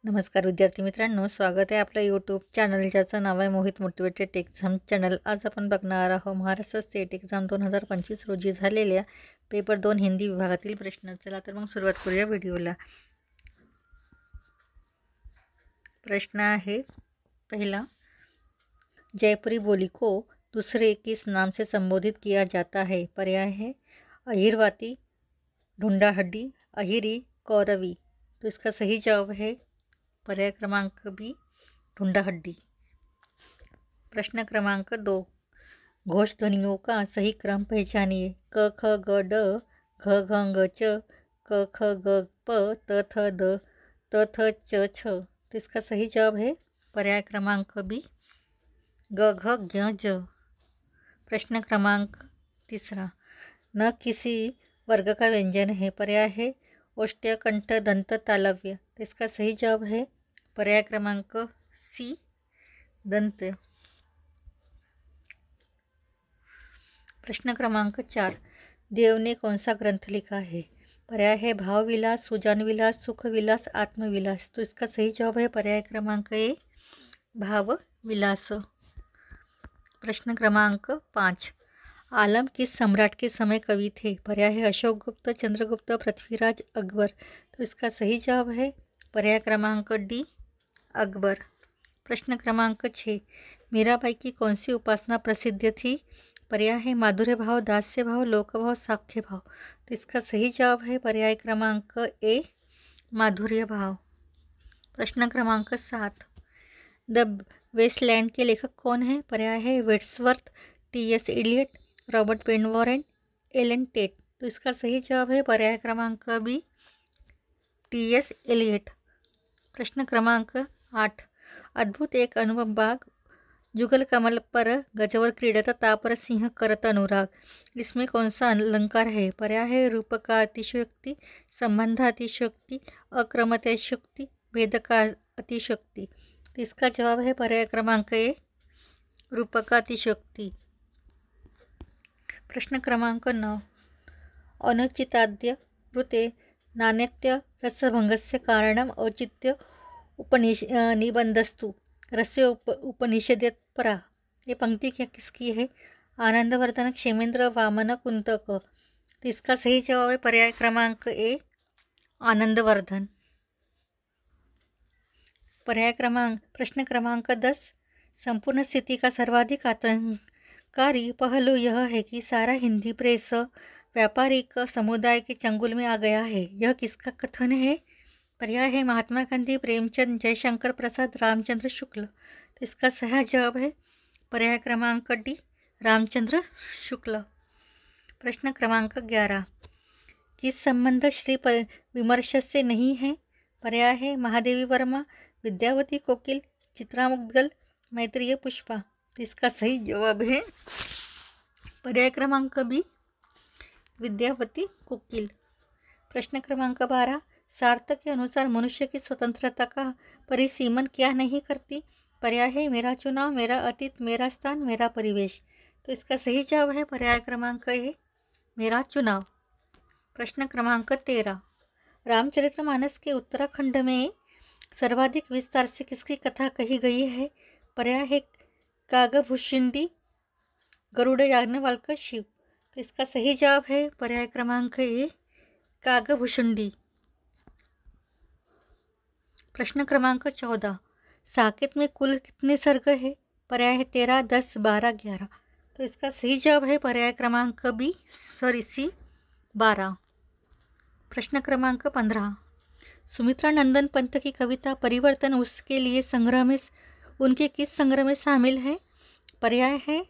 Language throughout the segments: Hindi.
नमस्कार विद्यार्थी मित्रांनो, स्वागत आहे आपलं यूट्यूब चॅनल ज्याचं नाव आहे मोहित मोटिवेटेड एक्झाम चॅनल। आज आपण बघणार आहोत महाराष्ट्र स्टेट एक्झाम 2025 रोजी झालेल्या पेपर 2 हिंदी विभागातील प्रश्न। चला तर मग सुरुवात करूया व्हिडिओला। प्रश्न आहे पहला, जयपुरी बोली को दूसरे किस नाम से संबोधित किया जाता है? पर्याय है अहिरवाती, ढूंढाहड्डी, अहिरी, कौरवी। तो इसका सही जवाब है पर्याय क्रमांक बी, ढूंढाहड्डी। प्रश्न क्रमांक 2, घोष ध्वनियों का सही क्रम पहचानिए। क ख ग ड, घ घ ङ च, क ख ग प, त थ द, त थ च छ। तो इसका सही जवाब है पर्याय क्रमांक बी, ग घ ज्ञ ज। प्रश्न क्रमांक 3, न किसी वर्ग का व्यंजन है। पर्याय है ओष्ठ्य, कंठ, दंत, तालव्य। तो इसका सही जवाब है पर्याय क्रमांक सी, दंत। प्रश्न क्रमांक 4, देव ने कौन सा ग्रंथ लिखा है? पर्याय है भाव विलास, सुजान विलास, सुख विलास, आत्मविलास। तो इसका सही जवाब है पर्याय क्रमांक ए, भाव विलास। प्रश्न क्रमांक 5, आलम किस सम्राट के समय कवि थे? पर्याय है अशोक गुप्त, चंद्रगुप्त, पृथ्वीराज, अकबर। तो इसका सही जवाब है पर्याय क्रमांक डी, अकबर। प्रश्न क्रमांक 6, मीराबाई की कौन सी उपासना प्रसिद्ध थी? पर्याय है माधुर्य भाव, दास्य भाव, लोकभाव, साख्य भाव। तो इसका सही जवाब है पर्याय क्रमांक ए, माधुर्य भाव। प्रश्न क्रमांक 7, द वेस्टलैंड के लेखक कौन है? पर्याय है Wordsworth, T S. Eliot, Robert Penn Warren, Allen Tate. तो इसका सही जवाब है पर्याय क्रमांक बी, टी.एस. इलियट। प्रश्न क्रमांक 8, अद्भुत एक अनुपम बाग, जुगल कमल पर गजवर क्रीडत, तापर सिंह करत अनुराग। इसमें कौन सा अलंकार है? पर्याय है रूप का अतिशयोक्ति, संबंध अतिशयोक्ति, अक्रम अतिशयोक्ति, भेद का अतिशयोक्ति। तो इसका जवाब है पर्याय क्रमांक ए, रूप का अतिशयोक्ति। प्रश्न क्रमांक 9, अनुचिताद्य वृते नान्यत्य रसभंगस्य कारणम औचित्य निबंधस्तु रस्य उपनिषदेत परा। ये पंक्ति क्या किसकी है? आनंदवर्धन, क्षेमेंद्र, वामन, कुंतक। तो इसका सही जवाब है पर्याय क्रमांक ए, आनंदवर्धन। प्रश्न क्रमांक 10, संपूर्ण स्थिति का सर्वाधिक आतंककारी पहलू यह है कि सारा हिंदी प्रेस व्यापारिक समुदाय के चंगुल में आ गया है। यह किसका कथन है? पर्याय है महात्मा गांधी, प्रेमचंद, जयशंकर प्रसाद, रामचंद्र शुक्ल। तो इसका सही जवाब है पर्याय क्रमांक डी, रामचंद्र शुक्ल। प्रश्न क्रमांक 11, किस संबंध श्री विमर्श से नहीं है? पर्याय है महादेवी वर्मा, विद्यावती कोकिल, चित्रा मुद्गल, मैत्रेय पुष्पा। तो इसका सही जवाब है पर्याय क्रमांक बी, विद्यावती कोकिल। प्रश्न क्रमांक 12, सार्थक के अनुसार मनुष्य की स्वतंत्रता का परिसीमन क्या नहीं करती? पर्याय है मेरा चुनाव, मेरा अतीत, मेरा स्थान, मेरा परिवेश। तो इसका सही जवाब है पर्याय क्रमांक ए, मेरा चुनाव। प्रश्न क्रमांक 13, रामचरितमानस के उत्तराखंड में सर्वाधिक विस्तार से किसकी कथा कही गई है? पर्याय है कागभूषिंडी, गरुड़, याज्ञवल्क, शिव। तो इसका सही जवाब है पर्याय क्रमांक ए, कागभूषुंडी। प्रश्न क्रमांक 14, साकेत में कुल कितने सर्ग है? पर्याय है 13, 10, 12, 11। तो इसका सही जवाब है पर्याय क्रमांक बी, सी, 12। प्रश्न क्रमांक 15, सुमित्रा नंदन पंत की कविता परिवर्तन उसके लिए संग्रह में उनके किस संग्रह में शामिल है? पर्याय है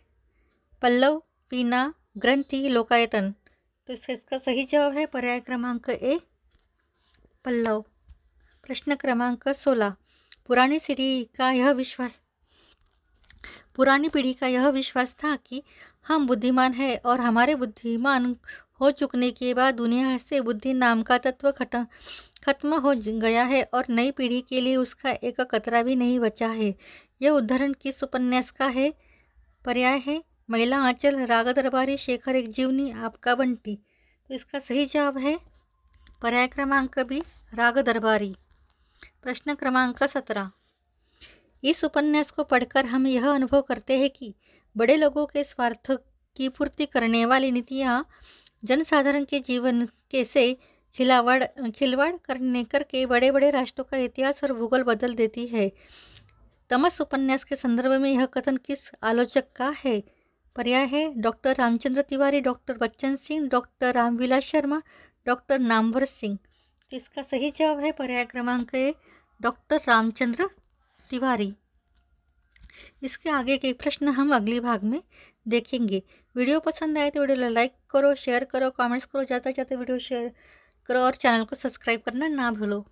पल्लव, वीणा, ग्रंथि, लोकायतन। तो इसका सही जवाब है पर्याय क्रमांक ए, पल्लव। प्रश्न क्रमांक 16, पुरानी पीढ़ी का यह विश्वास था कि हम बुद्धिमान हैं और हमारे बुद्धिमान हो चुकने के बाद दुनिया से बुद्धि नाम का तत्व खत्म हो गया है और नई पीढ़ी के लिए उसका एक कतरा भी नहीं बचा है। यह उदाहरण किस उपन्यास का है? पर्याय है महिला आंचल, राग दरबारी, शेखर एक जीवनी, आपका बंटी। तो इसका सही जवाब है पर्याय क्रमांक बी, राग दरबारी। प्रश्न क्रमांक 17। इस उपन्यास को पढ़कर हम यह अनुभव करते हैं कि बड़े लोगों के स्वार्थ की पूर्ति करने वाली नीतियाँ जनसाधारण के जीवन के से खिलवाड़ करके बड़े बड़े राष्ट्रों का इतिहास और भूगोल बदल देती है। तमस उपन्यास के संदर्भ में यह कथन किस आलोचक का है? पर्याय है doctor Ramchandra Tiwari, doctor Bachchan Singh, doctor Ramvilas Sharma, doctor Namvar Singh. तो इसका सही जवाब है पर्याय क्रमांक ए, डॉक्टर रामचंद्र तिवारी। इसके आगे के प्रश्न हम अगले भाग में देखेंगे। वीडियो पसंद आए तो वीडियो लाइक करो, शेयर करो, कमेंट्स करो, जाते जाते वीडियो शेयर करो और चैनल को सब्सक्राइब करना ना भूलो।